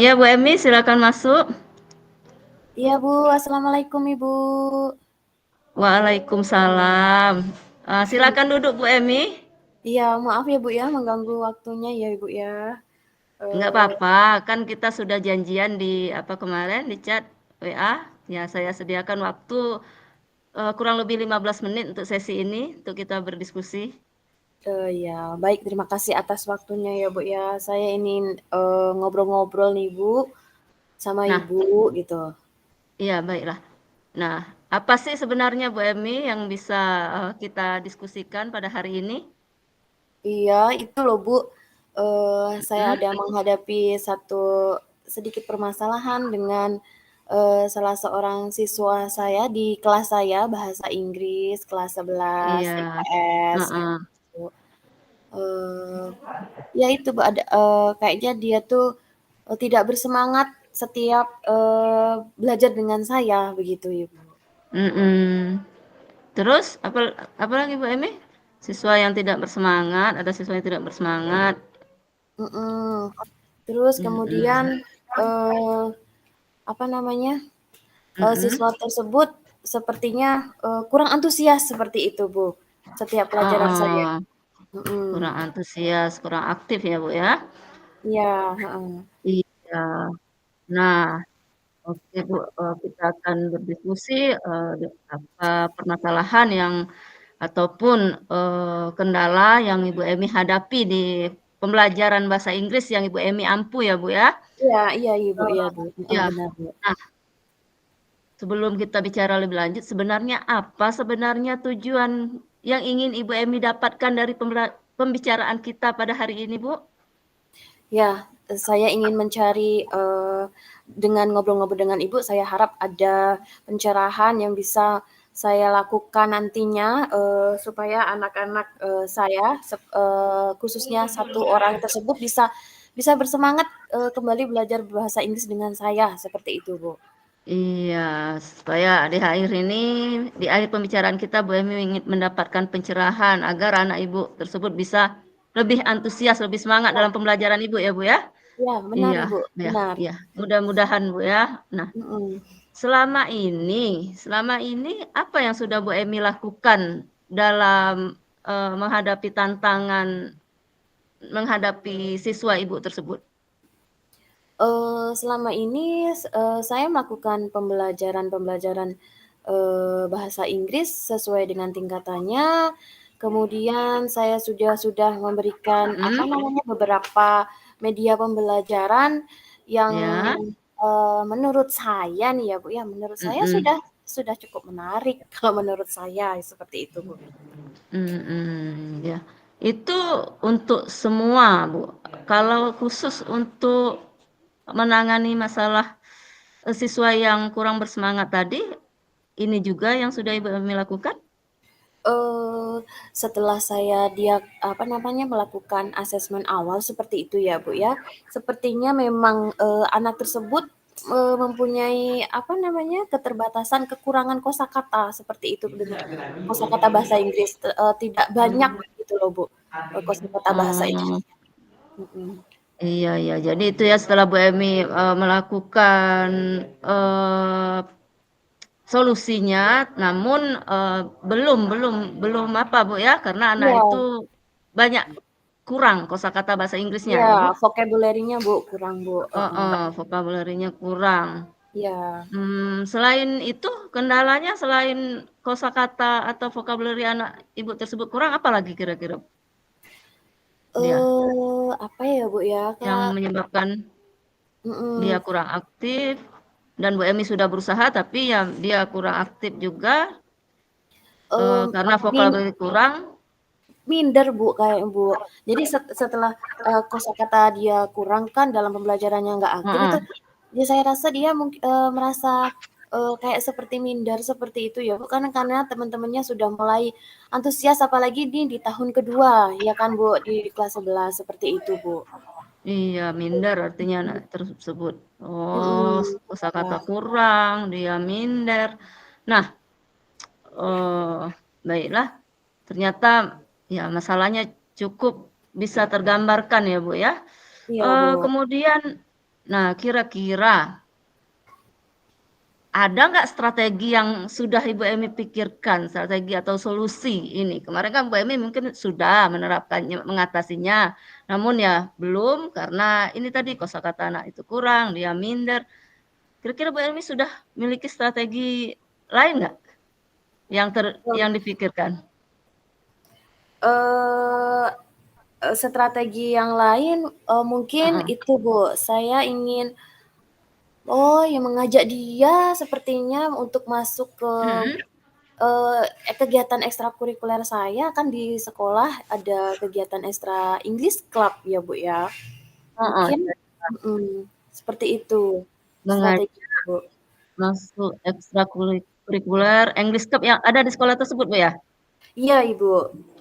Iya Bu Emi, silakan masuk. Iya Bu, Assalamualaikum Ibu. Waalaikumsalam. Silakan duduk Bu Emi. Iya, maaf ya Bu ya, mengganggu waktunya ya Ibu ya. Enggak Eh, apa-apa, kan kita sudah janjian di apa kemarin di chat WA. Ya, saya sediakan waktu kurang lebih 15 menit untuk sesi ini untuk kita berdiskusi. ya, baik terima kasih atas waktunya ya Bu ya. Saya ingin ngobrol-ngobrol nih Bu sama Nah, Ibu gitu. iya baiklah. Nah, apa sih sebenarnya Bu Emi yang bisa kita diskusikan pada hari ini? Iya, itu loh Bu. Saya Hmm? ada menghadapi satu sedikit permasalahan dengan salah seorang siswa saya di kelas saya bahasa Inggris kelas 11 Iya. IPS Heeh. gitu. Eee, ya itu, ada, kayaknya dia tuh, tidak bersemangat setiap, belajar dengan saya, begitu, Ibu. Mm-mm. Terus apa lagi Bu Emi? Siswa yang tidak bersemangat, ada siswa yang tidak bersemangat. Mhm. Terus kemudian, Mm-mm. eee, apa namanya, Mm-mm. siswa tersebut sepertinya, kurang antusias seperti itu, Bu, setiap pelajaran saya. Oh, kurang Mhm. antusias, kurang aktif ya Bu ya. Iya, heeh. Iya. Nah, oke Bu, kita akan berdiskusi apa permasalahan yang ataupun kendala yang Ibu Emi hadapi di pembelajaran bahasa Inggris yang Ibu Emi ampu ya Bu ya. Iya iya, Ibu, iya, Bu, heeh, Ya. benar, Bu. Nah, sebelum kita bicara lebih lanjut, sebenarnya apa sebenarnya tujuan yang ingin Ibu Emi dapatkan dari pembicaraan kita pada hari ini, Bu? Ya, saya ingin mencari, dengan ngobrol-ngobrol dengan Ibu, saya harap ada pencerahan yang bisa saya lakukan nantinya, supaya anak-anak, saya khususnya satu orang tersebut bisa bisa bersemangat, kembali belajar bahasa Inggris dengan saya, seperti itu, Bu. Iya, supaya di akhir ini, di akhir pembicaraan kita, Bu Emi ingin mendapatkan pencerahan agar anak Ibu tersebut bisa lebih antusias, lebih semangat dalam pembelajaran Ibu ya, Bu ya? Ya, benar, Iya, Ibu, iya, benar. iya. Mudah-mudahan, Bu ya. Nah, Mhm. selama ini apa yang sudah Bu Emi lakukan dalam menghadapi tantangan menghadapi siswa Ibu tersebut? Selama ini saya melakukan pembelajaran-pembelajaran, bahasa Inggris sesuai dengan tingkatannya, kemudian saya sudah memberikan, apa Mhm, namanya, beberapa media pembelajaran yang, ya, menurut saya nih ya, Bu, ya, menurut saya mhm, sudah cukup menarik kalau menurut saya, seperti itu, Bu. mhm, ya. Itu untuk semua, Bu. Kalau khusus untuk menangani masalah, siswa yang kurang bersemangat tadi, ini juga yang sudah Ibu Emi lakukan? Eee, Setelah saya apa namanya, melakukan asesmen awal seperti itu ya, Bu, ya. Sepertinya memang, anak tersebut, mempunyai apa namanya, keterbatasan kekurangan kosakata seperti itu dengan kosakata bahasa Inggris, tidak banyak gitu loh, Bu, kosakata bahasa Oh, Inggrisnya. Mhm. iya iya. Jadi itu ya setelah Bu Emi, melakukan, eee, solusinya, namun, belum belum belum apa, Bu, ya, karena anak Iya itu banyak kurang kosakata bahasa Inggrisnya iya, ya, Bu? vocabulary-nya, Bu, kurang, Bu, heeh. Heeh, vokabularinya kurang. Iya. Selain itu kendalanya selain kosakata atau vocabulary anak Ibu tersebut kurang, apa lagi kira-kira dia Apa ya, Bu, ya, yang Kak, menyebabkan dia mhm, kurang aktif dan Bu Emi sudah berusaha tapi ya dia kurang aktif juga, karena min vocabulary kurang? minder, Bu, kayak Bu. Jadi setelah, kosakata dia kurang kan dalam pembelajarannya nggak aktif itu, Heeh. ya saya rasa dia merasa, kayak seperti minder seperti itu ya, Bu, karena teman-temannya sudah mulai antusias apalagi ini di tahun kedua ya kan, Bu, di kelas 11 seperti itu, Bu. Iya, minder artinya anak tersebut. Oh, Mhm, kosakata iya kurang, dia minder. Nah, oh, baiklah. Ternyata ya masalahnya cukup bisa tergambarkan ya, Bu ya. iya, Bu. Kemudian Nah, kira-kira ada nggak strategi yang sudah Ibu Emi pikirkan, strategi atau solusi ini? Kemarin kan Bu Emi mungkin sudah menerapkannya, mengatasinya, namun ya belum karena ini tadi kosakata anak itu kurang, dia minder. Kira-kira Bu Emi sudah memiliki strategi lain nggak yang dipikirkan? Eee, Strategi yang lain, mungkin Heeh. itu Bu, saya ingin ya mengajak dia sepertinya untuk masuk ke, Mhm. kegiatan ekstrakurikuler saya, kan di sekolah ada kegiatan ekstra English Club ya Bu ya. Heeh, Mungkin iya, seperti itu mengajak strateginya Bu. masuk ekstrakurikuler English Club yang ada di sekolah tersebut, Bu, ya? Iya Ibu,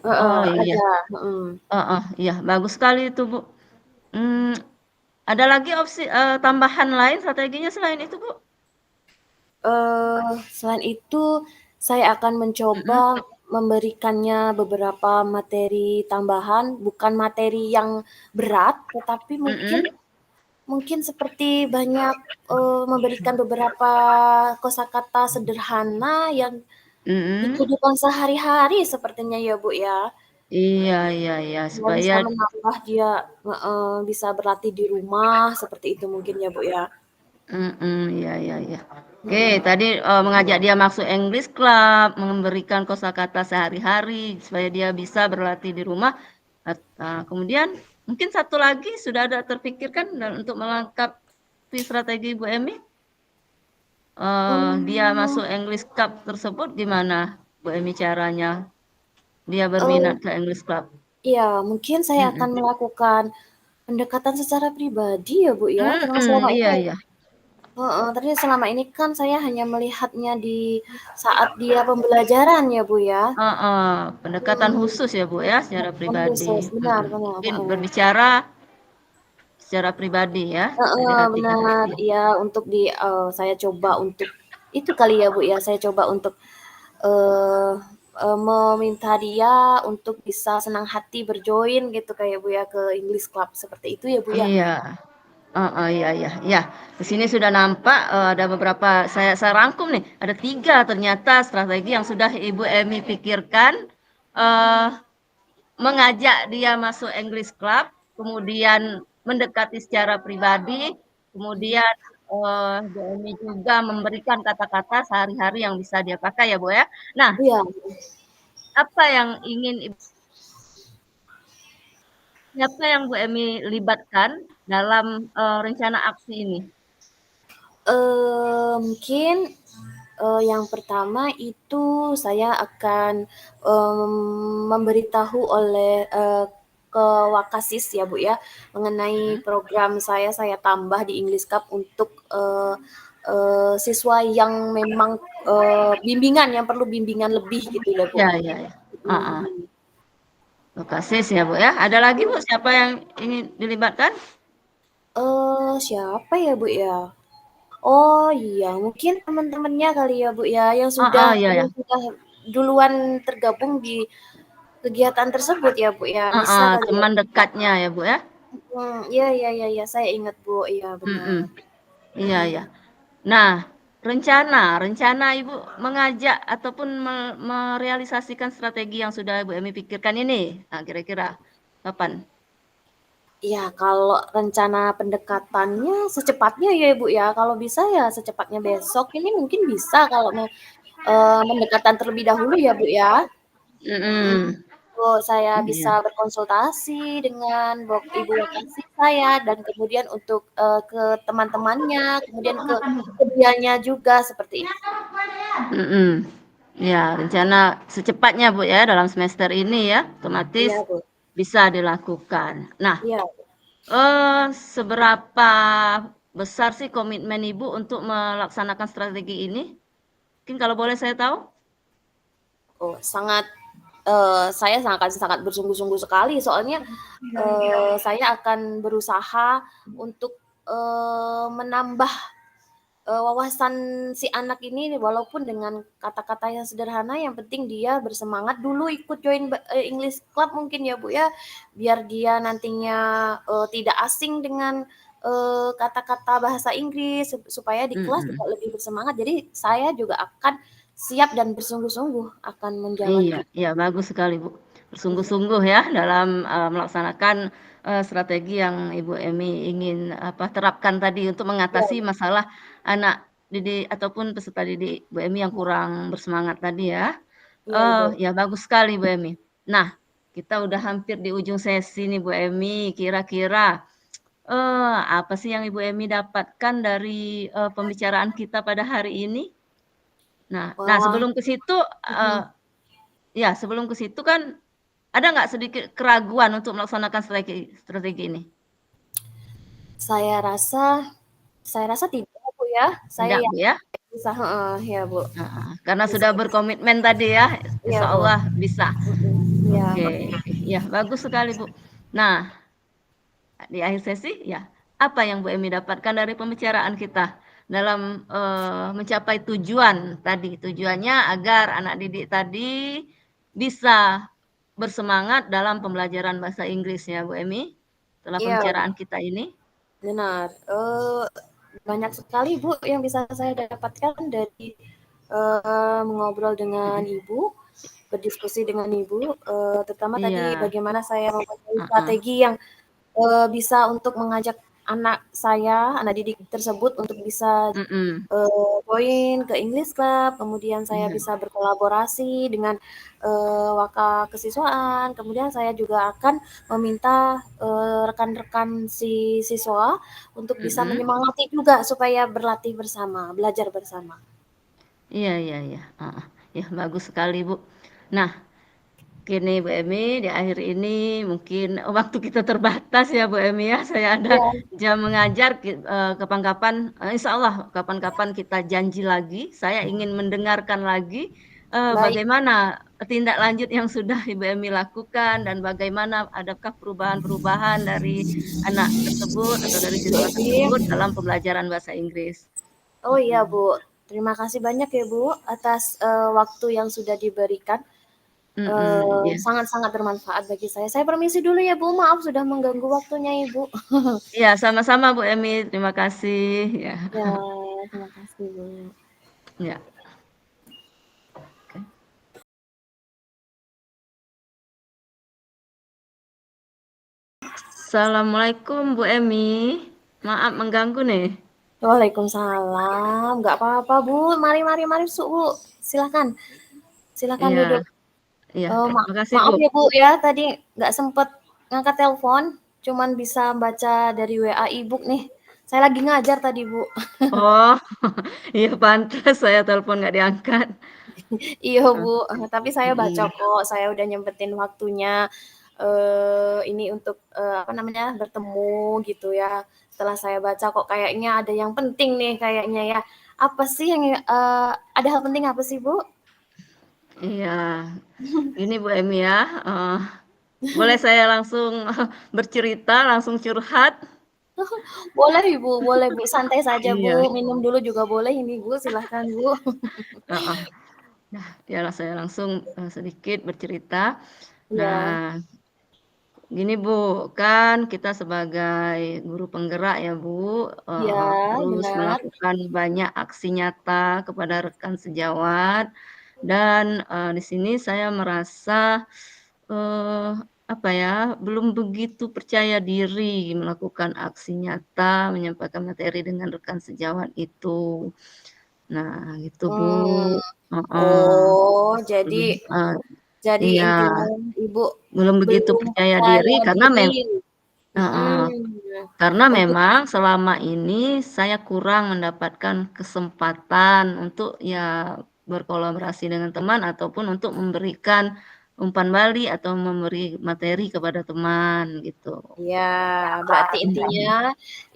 heeh, Oh, iya. ada, mhm. Heeh, iya, bagus sekali itu, Bu. Mmm, ada lagi opsi, tambahan lain strateginya selain itu, Bu? Selain itu, saya akan mencoba Mhm, memberikannya beberapa materi tambahan, bukan materi yang berat, tetapi mungkin mhm, mungkin seperti banyak, memberikan beberapa kosakata sederhana yang di mhm. kehidupan sehari-hari sepertinya ya, Bu, ya. Iya, iya, iya, Yang supaya bisa menambah dia bisa berlatih di rumah, seperti itu mungkin ya, Bu, ya. iya, iya, iya. Oke, Mhm. tadi, mengajak dia masuk English Club, memberikan kosakata sehari-hari supaya dia bisa berlatih di rumah, kemudian mungkin satu lagi sudah ada terpikirkan dan untuk melengkapi strategi Bu Emi? Dia Mmm, masuk English Club tersebut gimana Bu Emi caranya? Dia berminat eee, ke English Club? iya, mungkin saya akan Mhm. melakukan pendekatan secara pribadi ya, Bu, ya, karena selama Iya, ini iya. ternyata selama ini kan saya hanya melihatnya di saat dia pembelajaran ya, Bu, ya. Heeh, pendekatan Mhm, khusus ya Bu ya, secara pendekatan pribadi, khusus, benar benar, mungkin heeh. berbicara secara pribadi ya, dari Heeh, hati ke benar, hati. iya untuk saya coba untuk itu kali ya, Bu, ya, saya coba untuk, eee eee, meminta dia untuk bisa senang hati berjoin gitu kayak Bu ya, ke English Club, seperti itu ya, Bu, ya? Iya, heeh, iya, iya, iya. Di sini sudah nampak, ada beberapa saya rangkum nih, ada 3 ternyata strategi yang sudah Ibu Emi pikirkan, eee, mengajak dia masuk English Club, kemudian mendekati secara pribadi, kemudian, Bu Emi juga memberikan kata-kata sehari-hari yang bisa dia pakai ya, Bu, ya. Nah, Iya, apa yang ingin siapa yang Bu Emi libatkan dalam, rencana aksi ini? mungkin, yang pertama itu saya akan, memberitahu oleh, ke Wakasis ya, Bu, ya, mengenai Mhm. program saya tambah di English Cup untuk, eee eee, siswa yang memang, bimbingan, yang perlu bimbingan lebih gitu ya, Bu. Iya, iya, iya. Heeh. Mhm. Lokasis ya, Bu, ya. Ada lagi, Bu, siapa yang ingin dilibatkan? Siapa ya, Bu, ya? Oh iya, mungkin teman-temannya kali ya, Bu, ya, Heeh, iya, iya. yang sudah duluan tergabung di kegiatan tersebut ya, Bu, ya, bisa Heeh, kali ya? teman dekatnya ya, Bu, ya? Iya iya iya iya, saya ingat, Bu, iya Mhm. benar. Iya, Mhm. iya. Nah, rencana rencana Ibu mengajak ataupun merealisasikan strategi yang sudah Bu Emi pikirkan ini, nah kira-kira kapan? Iya, kalau rencana pendekatannya secepatnya ya, Bu, ya, kalau bisa ya secepatnya besok ini mungkin bisa kalau mendekatan terlebih dahulu ya, Bu, ya. Mhm. Mhm. Saya Iya. bisa berkonsultasi dengan ibu lokasi saya dan kemudian untuk, ke teman-temannya, kemudian ke dianya juga seperti itu. Mhm. Ya, rencana secepatnya, Bu, ya, dalam semester ini ya, otomatis Iya, Bu. bisa dilakukan. Nah, Iya. seberapa besar sih komitmen Ibu untuk melaksanakan strategi ini? Mungkin kalau boleh saya tahu? Sangat, saya sangat sangat bersungguh-sungguh sekali soalnya, saya akan berusaha untuk, menambah wawasan si anak ini walaupun dengan kata-kata yang sederhana yang penting dia bersemangat dulu ikut join English Club mungkin ya, Bu, ya, biar dia nantinya, tidak asing dengan kata-kata bahasa Inggris supaya di kelas Mhm. juga lebih bersemangat. Jadi saya juga akan siap dan bersungguh-sungguh akan Iya menjalani. iya, bagus sekali, Bu. Mhm. Bersungguh-sungguh ya dalam, melaksanakan, strategi yang Ibu Emi ingin, terapkan tadi untuk Iya mengatasi masalah anak didik ataupun peserta didik Bu Emi yang iya kurang bersemangat tadi ya. iya, Ibu. Ya bagus sekali Bu Emi. Nah, kita udah hampir di ujung sesi nih Bu Emi, kira-kira, apa sih yang Ibu Emi dapatkan dari, pembicaraan kita pada hari ini? Nah Wah, sebelum ke situ, mhm. ya sebelum ke situ kan ada nggak sedikit keraguan untuk melaksanakan strategi strategi ini? Saya rasa saya rasa tidak, Bu, ya. Saya Tidak, Bu, yakin ya? bisa heeh, iya, Bu. Heeh, karena Bisa sudah bisa. berkomitmen tadi ya, Iya, insya Bu. Allah bisa. Mhm, iya. Oke oke, iya bagus sekali, Bu. Nah, di akhir sesi ya, apa yang Bu Emi dapatkan dari pembicaraan kita dalam, mencapai tujuan tadi? Tujuannya agar anak didik tadi bisa bersemangat dalam pembelajaran bahasa Inggris ya, Bu Emi, setelah Iya, pembicaraan kita ini? benar. Banyak sekali, Bu, yang bisa saya dapatkan dari, mengobrol dengan Mhm, Ibu, berdiskusi dengan Ibu, terutama tadi iya, bagaimana saya mempunyai heeh, strategi yang bisa untuk mengajak anak saya, anak didik tersebut untuk bisa, mhm, join ke English Club, kemudian saya iya, bisa berkolaborasi dengan, waka kesiswaan, kemudian saya juga akan meminta, rekan-rekan si siswa untuk bisa mhm, menyemangati juga supaya berlatih bersama, belajar bersama. iya iya iya, heeh, ya bagus sekali, Bu. Nah, gini Bu Emi, di akhir ini mungkin waktu kita terbatas ya Bu Emi ya, saya ada Iya, jam mengajar kapan-kapan, insyaallah kapan-kapan kita janji lagi, saya ingin mendengarkan lagi, baik, bagaimana tindak lanjut yang sudah Ibu Emi lakukan dan bagaimana adakah perubahan-perubahan dari anak tersebut atau dari siswa tersebut baik. dalam pembelajaran bahasa Inggris. Oh iya, Mhm, Bu. Terima kasih banyak ya, Bu, atas, waktu yang sudah diberikan. mhm, iya. Sangat-sangat bermanfaat bagi saya. Saya permisi dulu ya, Bu, maaf sudah mengganggu waktunya Ibu. Iya, sama-sama Bu Emi, terima kasih, ya. Ya, terima kasih, Bu. Ya, oke. Assalamualaikum Bu Emi, maaf mengganggu nih. Waalaikumsalam, nggak apa-apa, Bu. Mari mari mari, Bu. Silakan silakan Iya duduk. iya, makasih Bu. Maaf ya, Bu, ya, tadi nggak sempet ngangkat telepon, cuman bisa baca dari WA Ibu nih. Saya lagi ngajar tadi, Bu. Oh, iya pantes saya telepon nggak diangkat. Iya, Heeh, Bu, tapi saya baca mhm. kok, saya udah nyempetin waktunya, ini untuk, apa namanya, bertemu gitu ya. Setelah saya baca kok kayaknya ada yang penting nih kayaknya ya. Apa sih yang, ada hal penting apa sih, Bu? Iya, gini Bu Emi ya, eee, boleh saya langsung bercerita, langsung curhat? Boleh Ibu, boleh Bu, santai saja Bu, Iya, minum dulu juga boleh ini Bu, silahkan Bu. heeh. Nah, ya saya langsung, sedikit bercerita. Iya Nah, gini Bu, kan kita sebagai guru penggerak ya Bu, iya, harus benar. melakukan banyak aksi nyata kepada rekan sejawat dan, di sini saya merasa, eee, apa ya, belum begitu percaya diri melakukan aksi nyata, menyampaikan materi dengan rekan sejawat itu. Nah gitu Bu, Mmm, heeh, oh, belum jadi iya, intinya Ibu belum begitu belum percaya diri percaya karena diri. heeh. Mhm, Karena untuk memang selama ini saya kurang mendapatkan kesempatan untuk ya berkolaborasi dengan teman ataupun untuk memberikan umpan balik atau memberi materi kepada teman gitu. iya, berarti Mhm,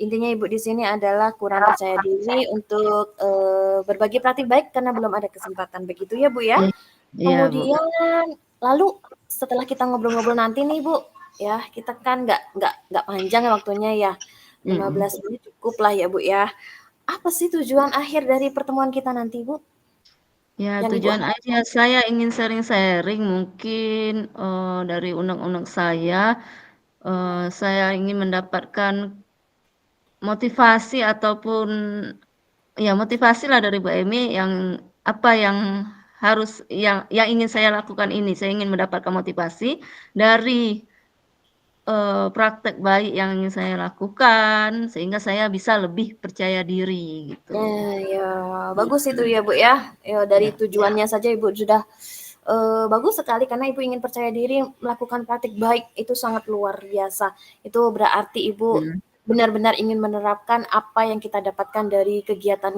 intinya Ibu di sini adalah kurang percaya diri untuk, berbagi praktik baik karena belum ada kesempatan, begitu ya, Bu, ya? i iya Bu, Kemudian lalu setelah kita ngobrol-ngobrol nanti nih, Bu, ya, kita kan nggak panjang ya waktunya ya, mhm. 15 menit cukup lah ya, Bu, ya. Apa sih tujuan akhir dari pertemuan kita nanti, Bu, Ya yang Ibu tujuan aja harapkan? saya ingin sharing-sharing mungkin, dari unek-unek saya ingin mendapatkan motivasi ataupun ya motivasilah dari Bu Emi yang apa yang yang ingin saya lakukan ini, saya ingin mendapatkan motivasi dari, praktek baik yang ingin saya lakukan, sehingga saya bisa lebih percaya diri gitu. Ya, bagus itu Mhm, ya, Bu, ya. Ya dari iya. tujuannya saja Ibu sudah, bagus sekali karena Ibu ingin percaya diri melakukan praktik baik, itu sangat luar biasa. Itu berarti Ibu Mhm, benar-benar ingin menerapkan apa yang kita dapatkan dari kegiatan,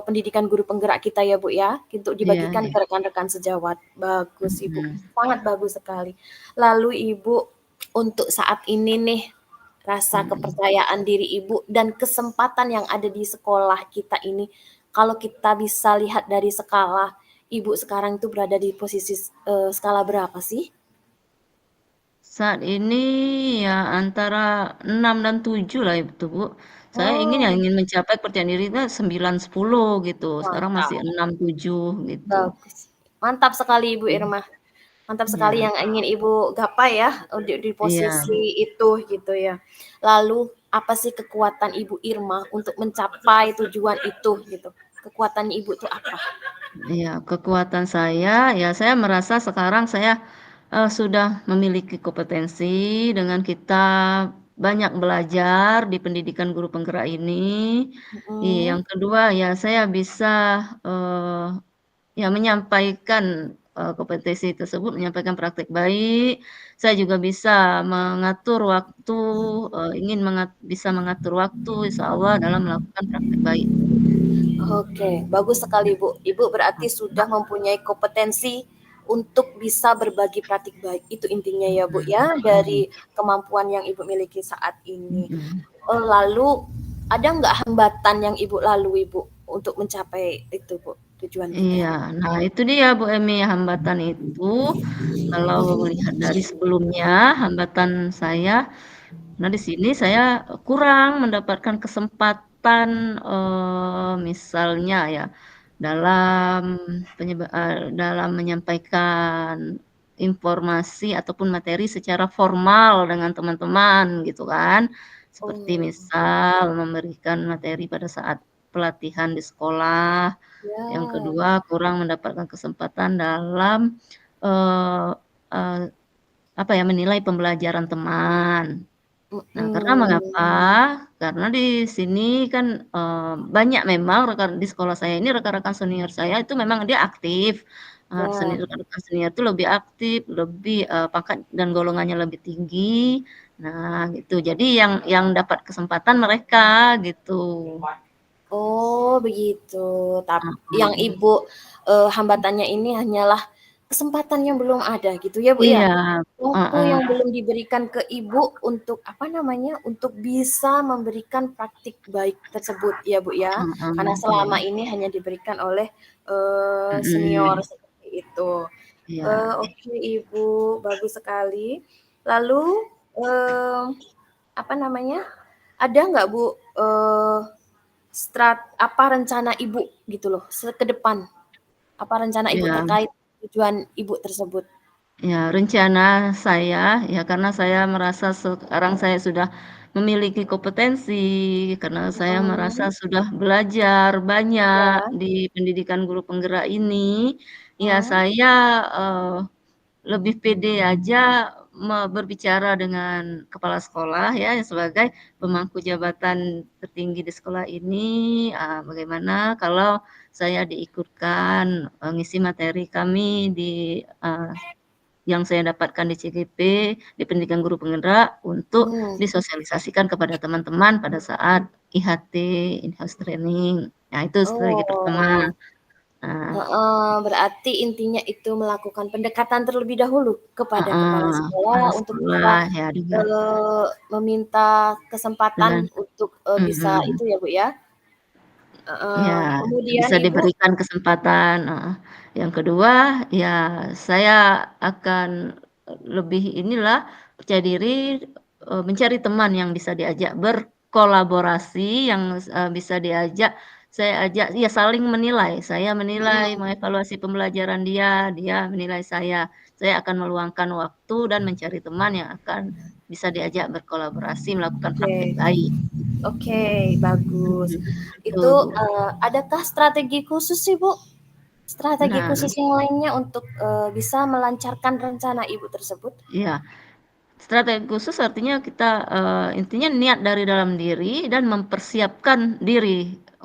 pendidikan guru penggerak kita ya, Bu, ya, untuk iya dibagikan iya, ke rekan-rekan sejawat. Bagus Ibu, mhm, sangat bagus sekali. Lalu Ibu, untuk saat ini nih, rasa mhm. kepercayaan diri Ibu dan kesempatan yang ada di sekolah kita ini, kalau kita bisa lihat dari skala, Ibu sekarang itu berada di posisi skala berapa sih? Saat ini ya antara 6 dan 7 lah itu, Bu. Saya Oh, ingin mencapai percaya diri itu 9, 10 gitu, sekarang masih mantap, 6, 7 gitu. bagus. Mantap sekali Ibu Mhm, Irma, mantap sekali iya yang ingin Ibu gapai ya, di iya. posisi itu gitu ya. Lalu apa sih kekuatan Ibu Irma untuk mencapai tujuan itu gitu? Kekuatan Ibu itu apa? Iya, kekuatan saya, ya saya merasa sekarang saya, sudah memiliki kompetensi dengan kita banyak belajar di pendidikan guru penggerak ini. Mhm. Yang kedua ya saya bisa, eee, ya menyampaikan, kompetensi tersebut, menyampaikan praktek baik. Saya juga bisa mengatur waktu, bisa mengatur waktu insyaallah dalam melakukan praktek baik. Oke, bagus sekali, Bu. Ibu berarti sudah mempunyai kompetensi untuk bisa berbagi praktik baik. Itu intinya ya, Bu, Mhm, ya, mhm, dari kemampuan yang Ibu miliki saat ini. mhm. Lalu ada nggak hambatan yang Ibu lalui, Bu, untuk mencapai itu, Bu, tujuan kita? Iya, nah itu dia Bu Emi, hambatan itu kalau melihat dari sebelumnya, hambatan saya, nah di sini saya kurang mendapatkan kesempatan, misalnya ya, dalam dalam menyampaikan informasi ataupun materi secara formal dengan teman-teman gitu kan. Seperti Oh, misal memberikan materi pada saat pelatihan di sekolah. Yang ya, kedua, kurang mendapatkan kesempatan dalam, eee eee, apa ya, menilai pembelajaran teman. Nah, karena mengapa? mhm, Karena di sini kan, banyak memang di sekolah saya ini rekan-rekan senior saya itu memang dia aktif, ya. rekan-rekan senior itu lebih aktif, lebih, pangkat dan golongannya lebih tinggi. Nah, gitu. Jadi yang dapat kesempatan mereka, gitu. Oh, begitu. Yang Heeh. Ibu, hambatannya ini hanyalah kesempatan yang belum ada gitu ya, Bu, ya? Iya, Waktu heeh. yang belum diberikan ke Ibu untuk, apa namanya, untuk bisa memberikan praktik baik tersebut ya, Bu, ya? Karena Heeh, iya, selama ini hanya diberikan oleh, senior mhm, seperti itu. iya Oke Ibu, bagus sekali. Lalu, eee, apa namanya, ada nggak Bu, apa rencana Ibu gitu loh, ke depan? Apa rencana Ibu iya terkait tujuan Ibu tersebut? iya, rencana saya, ya karena saya merasa sekarang saya sudah memiliki kompetensi, karena saya merasa Mhm, sudah belajar banyak iya, di pendidikan guru penggerak ini, ya mhm. saya, eee, lebih pede aja berbicara dengan kepala sekolah ya, sebagai pemangku jabatan tertinggi di sekolah ini, bagaimana kalau saya diikutkan, ngisi materi kami eee, yang saya dapatkan di CGP, di pendidikan guru penggerak, untuk Mmm, disosialisasikan kepada teman-teman pada saat IHT, in-house training. Nah, itu strategi pertama. oh, Nah, heeh, berarti intinya itu melakukan pendekatan terlebih dahulu kepada kepala heeh, sekolah kepala untuk bisa, sekolah ya meminta kesempatan dengan untuk, bisa mhm. itu ya, Bu, ya? Iya, Kemudian bisa Ibu diberikan kesempatan, heeh. Yang kedua, ya saya akan, lebih inilah, percaya diri, mencari teman yang bisa diajak berkolaborasi, yang bisa saya ajak ya saling menilai, saya menilai, mhm, mengevaluasi pembelajaran dia, dia menilai saya. Saya akan meluangkan waktu dan mencari teman yang akan bisa diajak berkolaborasi melakukan praktik oke. baik. Oke, bagus. Betul, Itu, Bu. adakah strategi khusus sih, Bu? Strategi Nah, khusus yang lainnya untuk, bisa melancarkan rencana Ibu tersebut? iya, strategi khusus artinya kita, intinya niat dari dalam diri dan mempersiapkan diri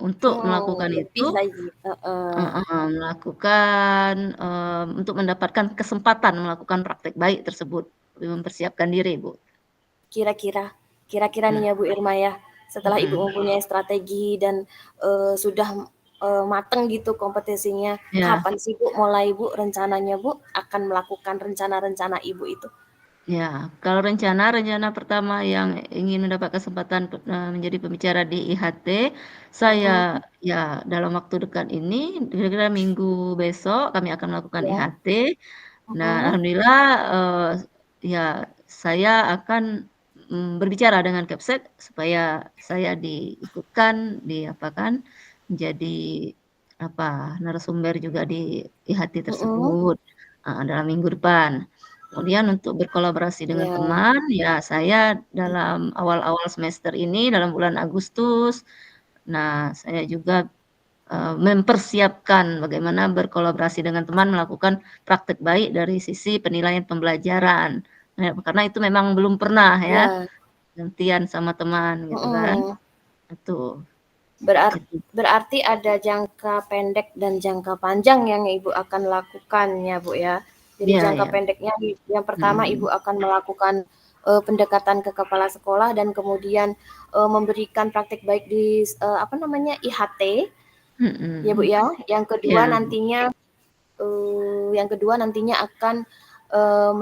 untuk Oh, melakukan lebih itu. lagi, heeh. Heeh, melakukan, untuk mendapatkan kesempatan melakukan praktek baik tersebut, mempersiapkan diri, Bu. Kira-kira kira-kira nih Nah, ya Bu Irma ya, setelah Ibu mhm, mempunyai strategi dan, sudah, mateng gitu kompetisinya, iya. kapan sih Bu mulai Bu rencananya Bu akan melakukan rencana-rencana Ibu itu? Ya, kalau rencana pertama yang ingin mendapat kesempatan menjadi pembicara di IHT, saya Mhm, ya dalam waktu dekat ini, kira-kira minggu besok kami akan melakukan iya, IHT. Nah, mhm, alhamdulillah, ya saya akan, berbicara dengan Kepset supaya saya diikutkan, diapakan, menjadi narasumber juga di IHT mhm, tersebut, dalam minggu depan. Kemudian untuk berkolaborasi dengan iya, teman, ya saya dalam awal-awal semester ini, dalam bulan Agustus, nah saya juga, mempersiapkan bagaimana berkolaborasi dengan teman melakukan praktek baik dari sisi penilaian pembelajaran. Karena itu memang belum pernah ya, iya, gantian sama teman gitu kan, mhm. itu, itu. Berarti ada jangka pendek dan jangka panjang yang Ibu akan lakukan ya, Bu, ya. Jadi Iya jangka iya, pendeknya yang pertama Ibu mhm, akan melakukan, pendekatan ke kepala sekolah dan kemudian, memberikan praktik baik di apa namanya, IHT ya, Bu, mhm, ya. iya, Yang kedua nantinya akan,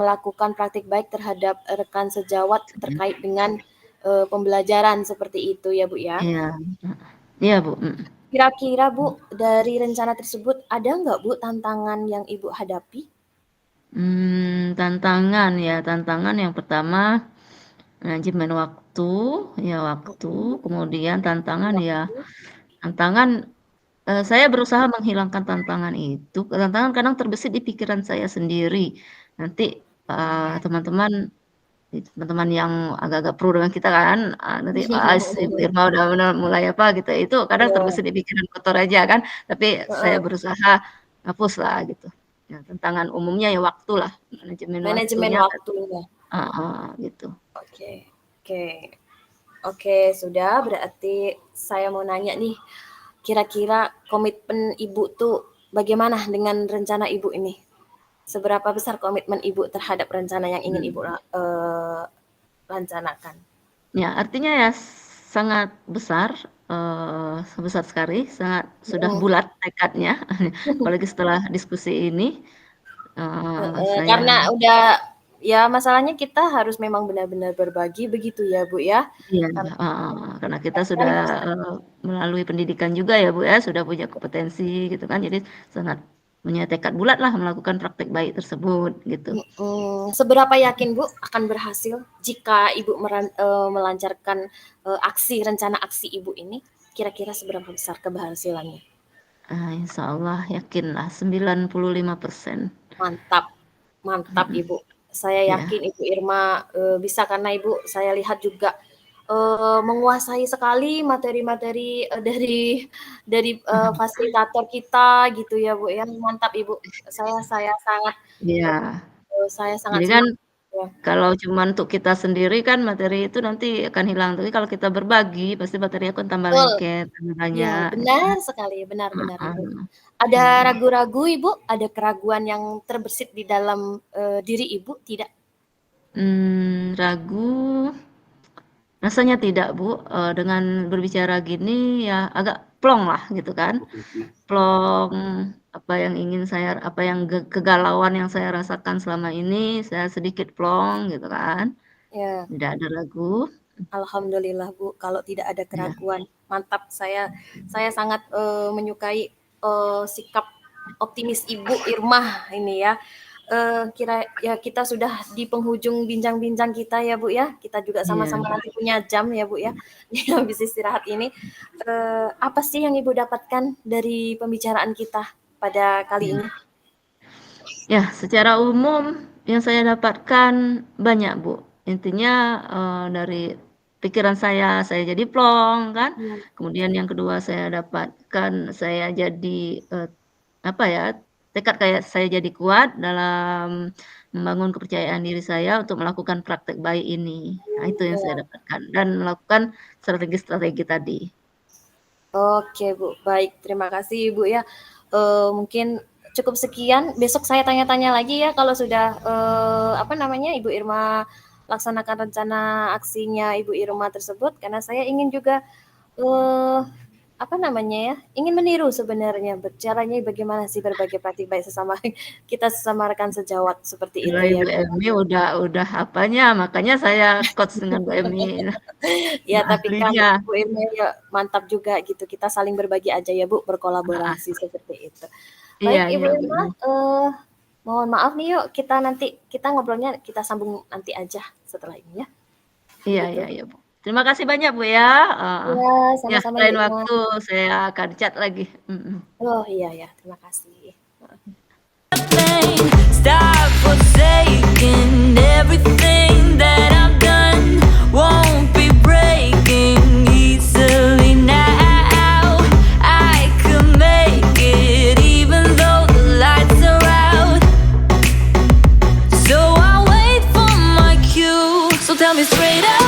melakukan praktik baik terhadap rekan sejawat terkait dengan, pembelajaran seperti itu ya, Bu, ya. iya, heeh, iya Bu, mhm. Kira-kira Bu, dari rencana tersebut ada nggak Bu tantangan yang Ibu hadapi? Tantangan yang pertama manajemen waktu, ya waktu, Mhm, kemudian tantangan ya waktu, tantangan, saya berusaha menghilangkan tantangan itu, tantangan kadang terbesit di pikiran saya sendiri. Nanti, teman-teman teman-teman yang agak-agak pro dengan kita kan, nanti, Ibu Irma udah mulai apa gitu, itu kadang iya, terbesit di pikiran kotor aja kan, tapi saya heeh, berusaha hapuslah gitu. Ya tantangan umumnya ya waktulah, manajemen manajemen waktunya waktunya. heeh, gitu. Oke, oke, oke, sudah berarti saya mau nanya nih, kira-kira komitmen Ibu tuh bagaimana dengan rencana Ibu ini? Seberapa besar komitmen Ibu terhadap rencana yang ingin Ibu Mhm. laksanakan? Ya, artinya ya sangat besar, besar sekali, sangat sudah Mhm. bulat tekadnya, apalagi setelah diskusi ini, Heeh, saya karena udah ya masalahnya kita harus memang benar-benar berbagi begitu ya, Bu, ya. iya, Karena karena kita kan sudah, melalui pendidikan juga ya, Bu, ya, sudah punya kompetensi gitu kan, jadi sangat punya tekad bulat lah melakukan praktek baik tersebut, gitu. seberapa yakin Bu akan berhasil jika Ibu melancarkan, rencana aksi Ibu ini? Kira-kira seberapa besar keberhasilannya? Insyaallah yakinlah 95%. Mantap, mantap Mhm, Ibu. Saya iya, yakin Ibu Irma, bisa karena Ibu saya lihat juga, menguasai sekali materi-materi, dari fasilitator kita gitu ya, Bu, ya. Mantap Ibu. Saya sangat, iya. saya sangat Jadi kan senang ya. kalau cuman untuk kita sendiri kan materi itu nanti akan hilang, tapi kalau kita berbagi pasti materinya akan tambah Betul, lengket, tambah iya banyak gitu benar kan. sekali, benar benar Ibu. Heeh, Ada iya. ragu-ragu Ibu? Ada keraguan yang terbersit di dalam, diri Ibu, tidak? Ragu rasanya tidak, Bu, dengan berbicara gini ya agak plong lah gitu kan. Plong, apa yang kegalauan yang saya rasakan selama ini, saya sedikit plong gitu kan, Ya. tidak ada ragu. Alhamdulillah Bu, kalau tidak ada Iya, keraguan. Mantap, saya sangat, menyukai, sikap optimis Ibu Irma ini ya. Ya kita sudah di penghujung bincang-bincang kita ya Bu ya. Kita juga sama-sama iya, nanti punya jam ya Bu ya, habis istirahat ini. Apa sih yang Ibu dapatkan dari pembicaraan kita pada kali ini? iya. Ya, secara umum yang saya dapatkan banyak, Bu. Intinya, dari pikiran saya jadi plong kan. Iya, Kemudian yang kedua saya dapatkan saya jadi, apa ya, tekad kayak saya jadi kuat dalam membangun kepercayaan diri saya untuk melakukan praktek bayi ini. Nah, itu yang iya. saya dapatkan dan melakukan strategi-strategi tadi. Oke, Bu, baik. Terima kasih, Ibu, ya. Mungkin cukup sekian, besok saya tanya-tanya lagi ya kalau sudah, apa namanya, Ibu Irma laksanakan rencana aksinya Ibu Irma tersebut, karena saya ingin juga, eee, apa namanya ya, ingin meniru sebenarnya caranya bagaimana sih berbagi praktik baik sesama kita sesama rekan sejawat, seperti Gila itu ya, Ibu Bu. Emi udah apanya, makanya saya coach dengan Bu Emi, Ya, udah tapi kan ahlinya. Bu Irma ya mantap juga gitu, kita saling berbagi aja ya, Bu, Heeh. berkolaborasi seperti itu. Iya Baik, Ibu iya, Bu Irma, Emi. mohon maaf nih yuk kita nanti kita ngobrolnya kita sambung nanti aja setelah ini ya, Iya gitu. iya iya, Bu. Terima kasih banyak, Bu, ya, heeh. Iya, Ya, sama-sama Ibu lain Irma. waktu saya akan chat lagi, mhm. Oh, iya ya, terima kasih. Stop forsaking everything that I've done. Won't be breaking easily now. I could make it even though the lights are out. So I wait for my cue. So tell me straight up.